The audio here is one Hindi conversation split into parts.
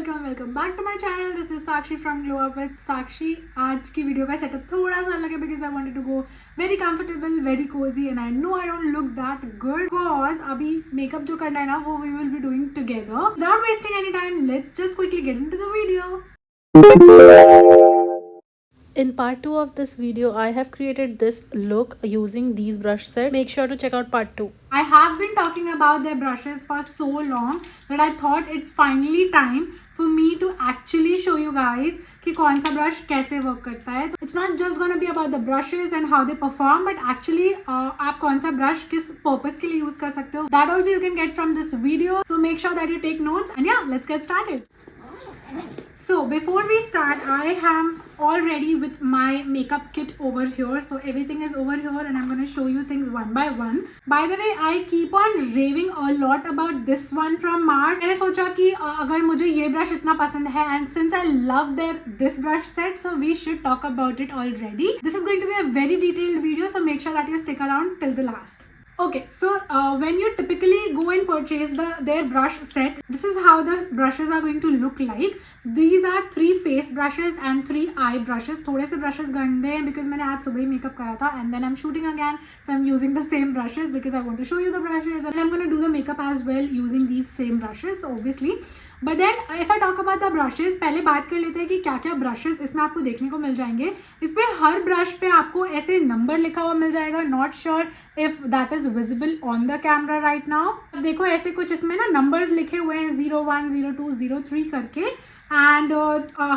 Welcome back to my channel. This is Sakshi from glow up with Sakshi. आज की वीडियो का सेटअप थोड़ा सा अलग है because I wanted to go very comfortable, very cozy and I know I don't look that good because अभी मेकअप जो करना है ना वो we will be doing together. Without wasting any time, let's just quickly get into the video. In part 2 of this video, I have created this look using these brush sets. Make sure to check out part 2. I have been talking about their brushes for so long that I thought it's finally time for me to actually show you guys कि कौन सा ब्रश कैसे वर्क करता है. It's not just gonna be about the brushes and how they perform, but actually आप कौन सा ब्रश किस पर्पस के लिए यूज कर सकते हो. That also you can get from this video. So make sure that you take notes and yeah, let's get started. So before we start, I am all ready with my makeup kit over here. So everything is over here and I'm going to show you things one by one. By the way, I keep on raving a lot about this one from Mars. मैंने सोचा कि अगर मुझे ये ब्रश इतना पसंद है and since I love this brush set, so we should talk about it already. This is going to be a very detailed video, so make sure that you stick around till the last. Okay, so when you typically go and purchase their brush set, this is how the brushes are going to look like. These are 3 face brushes and 3 eye brushes. थोड़े से brushes गंदे हैं because मैंने आज सुबह ही मेकअप करा था and then I'm shooting again, so I'm using the same brushes because I want to show you the brushes and I'm going to do the makeup as well using these same brushes obviously. But then if I talk about the brushes, पहले बात कर लेते हैं कि क्या क्या brushes इसमें आपको देखने को मिल जाएंगे. इसमें हर brush पे आपको ऐसे नंबर लिखा हुआ मिल जाएगा. Not sure if that is visible on the camera right now. अब देखो ऐसे कुछ इसमें ना numbers लिखे हुए हैं 01, 02, 03 करके. एंड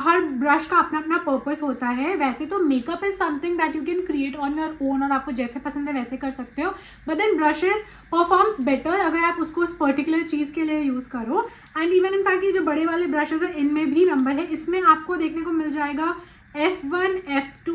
हर ब्रश का अपना अपना पर्पस होता है. वैसे तो makeup is something that you can create on your own और आपको जैसे पसंद है वैसे कर सकते हो. But then brushes performs better अगर आप उसको उस पर्टिकुलर चीज़ के लिए यूज़ करो. एंड इवन इन फैक्ट ये जो बड़े वाले ब्रशेज हैं इनमें भी नंबर है. इसमें आपको देखने को मिल जाएगा F1, F2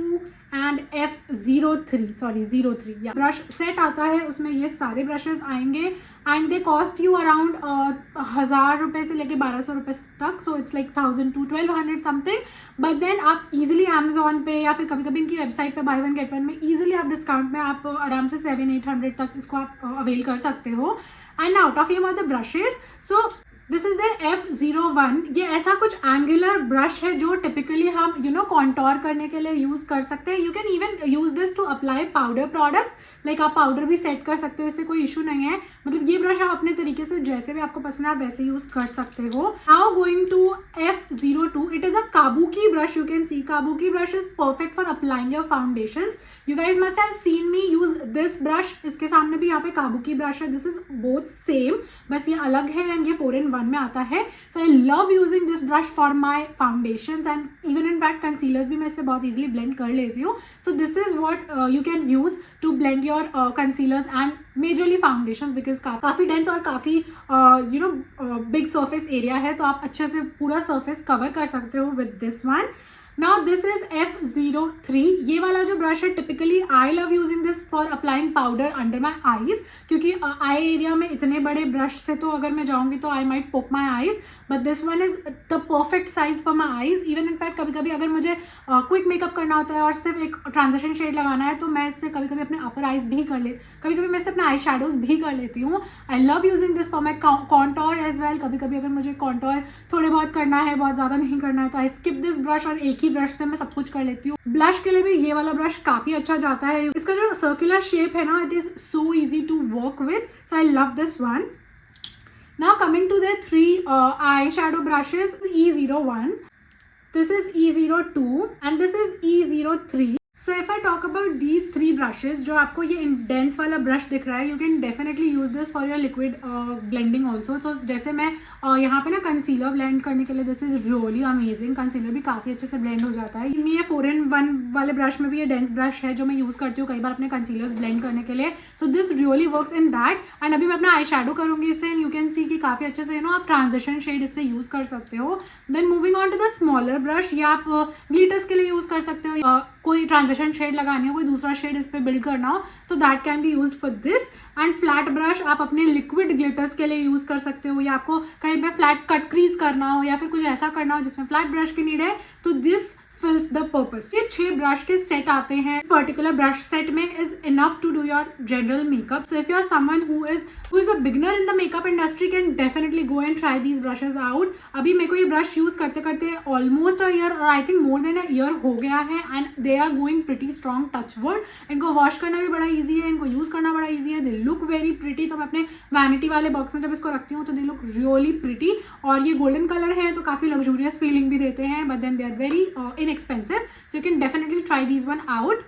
एंड F03 या ब्रश सेट आता है. उसमें ये सारे ब्रशेज आएंगे and they cost you around 1000 रुपये से लेके 1200 रुपये तक. So it's like 1000 to 1200 something. But then आप इजीली अमेजोन पे या फिर कभी कभी इनकी वेबसाइट पे बाय वन गेट वन में इजीली आप डिस्काउंट में आप आराम से 700-800 तक इसको आप अवेल कर सकते हो. And now talking about the brushes, so this is their F01. ये ऐसा कुछ एंगुलर ब्रश है जो टिपिकली हम कॉन्टोर करने के लिए यूज़ कर सकते हैं. You can even use this to apply powder products. Like आप पाउडर भी सेट कर सकते हो, इससे कोई इशू नहीं है. मतलब ये ब्रश आप अपने तरीके से जैसे भी आपको पसंद है आप वैसे यूज़ कर सकते हो. Now going to F02. It is a kabuki brush. You can see kabuki brush is perfect for applying your foundations. You guys must have seen me use this brush. इसके सामने भी यहाँ पे काबुकी ब्रश है. दिस इज बोथ सेम, बस ये अलग है एंड ये 4-in-1 में आता है. So I love using this brush for my foundations and even in fact concealers भी मैं इससे बहुत ईजिली ब्लेंड कर लेती हूँ. So this is what you can use to blend your concealers and majorly foundations because काफ़ी डेंस और काफ़ी बिग सर्फेस एरिया है, तो आप अच्छे से पूरा सर्फेस कवर कर सकते हो with this one. Now this is F03. ये वाला जो ब्रश है typically I love using this for applying powder under my eyes, क्योंकि आई एरिया में इतने बड़े ब्रश थे तो अगर मैं जाऊँगी तो आई माइट पोक my eyes. But this one is the perfect size for my eyes. Even in fact कभी कभी अगर मुझे क्विक मेकअप करना होता है और सिर्फ एक ट्रांजिशन शेड लगाना है तो मैं इससे कभी कभी अपने अपर आईज भी कभी कभी मैं इससे अपने आई शेडोज भी कर लेती हूँ. I love using this for my contour as well. कभी कभी अगर मुझे कॉन्टोर थोड़े बहुत करना है, बहुत ज़्यादा नहीं करना है, तो आई स्किप दिस ब्रश और एक ही ब्रश से मैं सब कुछ कर लेती हूँ. ब्लश के लिए भी ये वाला ब्रश काफ़ी अच्छा जाता है. इसका जो सर्कुलर शेप है ना, it is so easy to work with. So I love this one. Now coming to the 3 eyeshadow brushes, E01, this is E02 and this is E03. So if I talk about these 3 brushes, जो आपको ये इंडेंस वाला ब्रश दिख रहा है, you can definitely use this for your liquid blending also. तो जैसे मैं यहाँ पे ना कंसीलर ब्लेंड करने के लिए this is really amazing. Concealer भी काफ़ी अच्छे से ब्लेंड हो जाता है. ये 4-in-1 वाले ब्रश में भी ये डेंस ब्रश है जो मैं यूज़ करती हूँ कई बार अपने कंसीलर्स ब्लेंड करने के लिए. So this really works in that. And अभी मैं अपना आई शेडो करूँगी इससे एंड यू कैन सी कि काफ़ी अच्छे से आप ट्रांजिशन शेड इससे यूज़ कर सकते हो. Then moving on to the smaller brush, ये आप ग्लिटर्स के लिए यूज़ कर सकते हो. कोई ट्रांजिशन शेड लगानी हो, कोई दूसरा शेड इस पर बिल्ड करना हो तो that can be used for this. And flat brush आप अपने लिक्विड ग्लिटर्स के लिए यूज़ कर सकते हो, या आपको कहीं पे फ्लैट कट क्रीज करना हो या फिर कुछ ऐसा करना हो जिसमें फ्लैट ब्रश की नीड है, तो दिस fills the purpose. ये 6 ब्रश के सेट आते हैं. पर्टिकुलर ब्रश सेट में is enough to do your general makeup. So if you are someone who is a beginner in the makeup industry, can definitely go and try these brushes out. अभी मेरे को ये ब्रश यूज करते करते ऑलमोस्ट अ ईयर और I think more than a year हो गया है and they are going pretty strong. Touch wood. इनको वॉश करना भी बड़ा ईजी है, इनको यूज करना बड़ा ईजी है. They look very pretty. तो मैं अपने वैनिटी वाले बॉक्स में जब इसको रखती हूँ तो दे लुक रियली प्रिटी. और ये गोल्डन कलर है तो काफी लग्जूरियस फीलिंग भी देते हैं, but then they are very inexpensive, so you can definitely try these one out.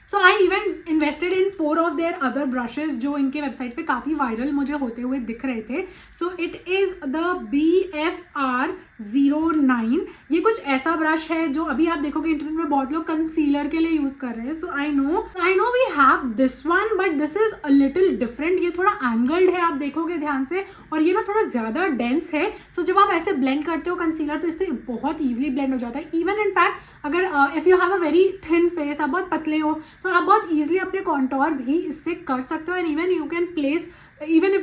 So I even invested in 4 of their other brushes जो इनके वेबसाइट पे काफ़ी वायरल मुझे होते हुए दिख रहे थे. So it is the BFR09. ये कुछ ऐसा ब्रश है जो अभी आप देखोगे इंटरनेट में बहुत लोग कंसीलर के लिए यूज कर रहे हैं. So I know we have this one, but this is a little different. ये थोड़ा एंगल्ड है, आप देखोगे ध्यान से, और ये ना थोड़ा ज़्यादा डेंस है. सो जब आप ऐसे ब्लेंड करते हो कंसीलर तो इससे बहुत ईजिली ब्लेंड हो जाता है. इवन इनफैक्ट अगर if you have a very thin face, आप बहुत पतले हो, तो आप बहुत ईजिली अपने कॉन्टोर भी इससे कर सकते हो. And even you can place even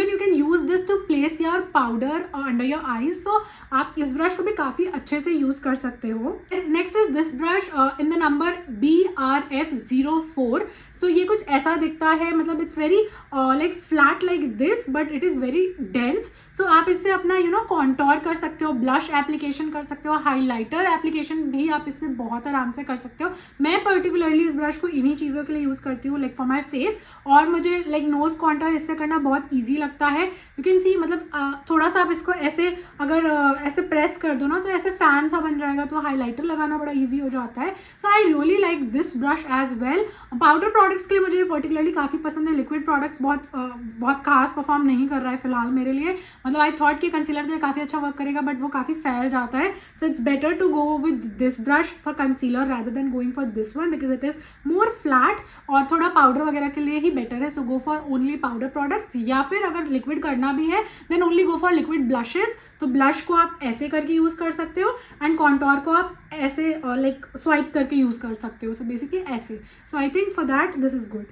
you can use this to place your powder under your eyes. So आप इस ब्रश को भी काफ़ी अच्छे से यूज कर सकते हो. Next is this brush in the number BRF04. सो ये कुछ ऐसा दिखता है, मतलब it's very like flat like this, but it is very dense. सो आप इससे अपना कॉन्टोर कर सकते हो, ब्लश एप्लीकेशन कर सकते हो, हाइलाइटर एप्लीकेशन भी आप इससे बहुत आराम से कर सकते हो. मैं पर्टिकुलरली इस ब्रश को इन्हीं चीज़ों के लिए यूज़ करती हूँ, लाइक फॉर माई फेस. और मुझे लाइक नोज कॉन्टोर इससे करना बहुत ईजी लगता है. यू कैन सी, मतलब थोड़ा सा आप इसको ऐसे अगर ऐसे प्रेस कर दो ना तो ऐसे फैन सा बन जाएगा, तो हाइलाइटर लगाना बड़ा ईजी हो जाता है. So I really like this brush as well. Powder products के लिए मुझे पर्टिकुलरली काफ़ी पसंद है. लिक्विड प्रोडक्ट्स बहुत खास परफॉर्म नहीं कर रहा है फिलहाल मेरे लिए. मतलब आई थॉट कि कंसीलर के लिए काफ़ी अच्छा वर्क करेगा, बट वो काफ़ी फैल जाता है. So it's better to go with this brush for concealer rather than going for this one, because it is more flat और थोड़ा पाउडर वगैरह के लिए ही बेटर है. So go for only powder products, या फिर अगर लिक्विड करना भी है then only go for liquid blushes. तो ब्लश को आप ऐसे करके यूज़ कर सकते हो एंड कॉन्टोर को आप ऐसे लाइक स्वाइप करके यूज़ कर सकते हो. सो बेसिकली ऐसे. So I think for that this is good.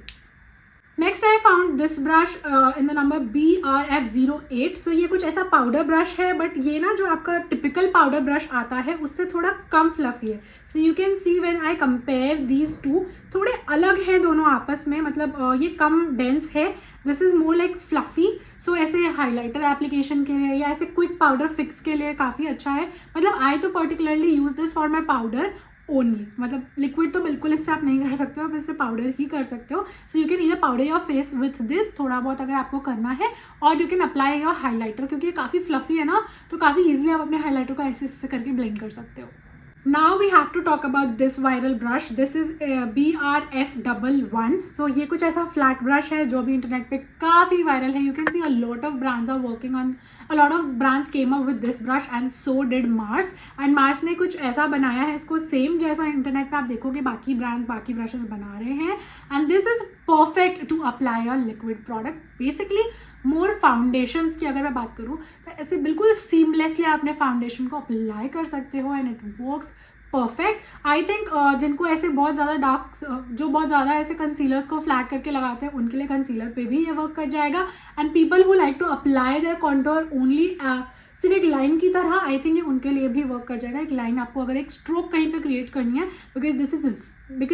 Next I found this brush in the number BRF08. सो ये कुछ ऐसा पाउडर ब्रश है, बट ये ना जो आपका टिपिकल पाउडर ब्रश आता है उससे थोड़ा कम फ्लफी है. So you can see when I compare these two, थोड़े अलग हैं दोनों आपस में. मतलब ये कम डेंस है, this is more like fluffy. So ऐसे हाइलाइटर एप्लीकेशन के लिए या ऐसे क्विक पाउडर फिक्स के लिए काफ़ी अच्छा है. मतलब आई तो particularly use this for my powder only. मतलब लिक्विड तो बिल्कुल इससे आप नहीं कर सकते हो, आप इससे पाउडर ही कर सकते हो. सो you can either powder your face with this थोड़ा बहुत अगर आपको करना है, और you can apply your highlighter, क्योंकि ये काफ़ी फ्लफी है ना, तो काफ़ी ईजिली आप अपने हाइलाइटर को ऐसे इससे करके ब्लेंड कर सकते हो. Now we have to talk about this viral brush. This is BRF11. So ये कुछ ऐसा फ्लैट ब्रश है जो भी इंटरनेट पे काफ़ी वायरल है. You can see a lot of brands are working on, a lot of brands came up with this brush and so did Mars. And Mars ने कुछ ऐसा बनाया है इसको सेम जैसा इंटरनेट पे आप देखोगे बाकी ब्रांड्स बाकी ब्रशेस बना रहे हैं. And this is perfect to apply a liquid product. Basically more foundations की अगर मैं बात करूँ तो ऐसे बिल्कुल सीमलेसली आप अपने फाउंडेशन को अप्लाई कर सकते हो and it works perfect. I think जिनको ऐसे बहुत ज़्यादा डार्क, जो बहुत ज़्यादा ऐसे कंसीलर्स को फ्लैट करके लगाते हैं, उनके लिए कंसीलर पे भी ये वर्क कर जाएगा. And people who like to apply their contour only सिर्फ एक लाइन की तरह, आई थिंक ये उनके लिए भी वर्क कर जाएगा. एक लाइन आपको अगर एक स्ट्रोक कहीं पे क्रिएट करनी है, because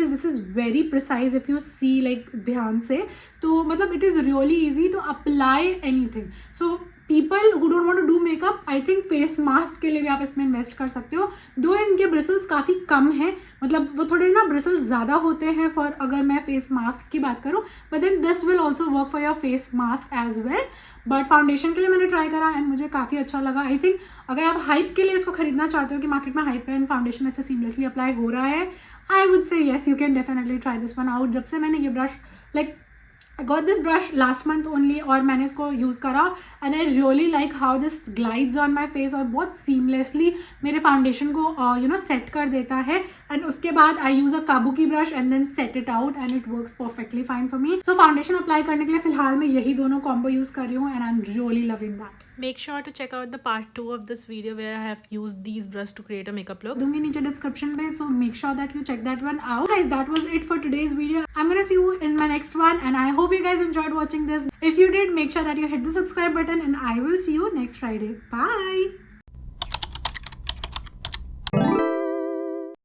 this is very precise if you see like ध्यान से, तो मतलब it is really easy to apply anything. So people who don't want to do makeup, I think face mask के लिए भी आप इसमें इन्वेस्ट कर सकते हो. दो इनके ब्रिसल्स काफ़ी कम हैं, मतलब वो थोड़े ना ब्रिसल्स ज़्यादा होते हैं फॉर अगर मैं फेस मास्क की बात करूँ, but then this will also work for your face mask as well. But foundation के लिए मैंने ट्राई करा एंड मुझे काफ़ी अच्छा लगा. आई थिंक अगर आप हाइप के लिए इसको खरीदना चाहते हो कि मार्केट में हाइप है एंड फाउंडेशन ऐसे सीमलेसली अप्लाई हो रहा है, I would say yes you can definitely try this one out. जब से मैंने ये brush like I got this brush last month only और मैंने इसको यूज़ करा and I really like how this glides on my face और बहुत सीमलेसली मेरे फाउंडेशन को सेट कर देता है. एंड उसके बाद I use a kabuki brush and then set it out and it works perfectly fine for me. So foundation apply करने के लिए फिलहाल मैं यही दोनों कॉम्बो यूज़ कर रही हूँ and I am really loving that. Make sure to check out the part 2 of this video where I have used these brushes to create a makeup look. दूंगी नीचे description में, so make sure that you check that one out. Guys, that was it for today's video. I'm gonna see you in my next one and I hope you guys enjoyed watching this. If you did, make sure that you hit the subscribe button and I will see you next Friday. Bye!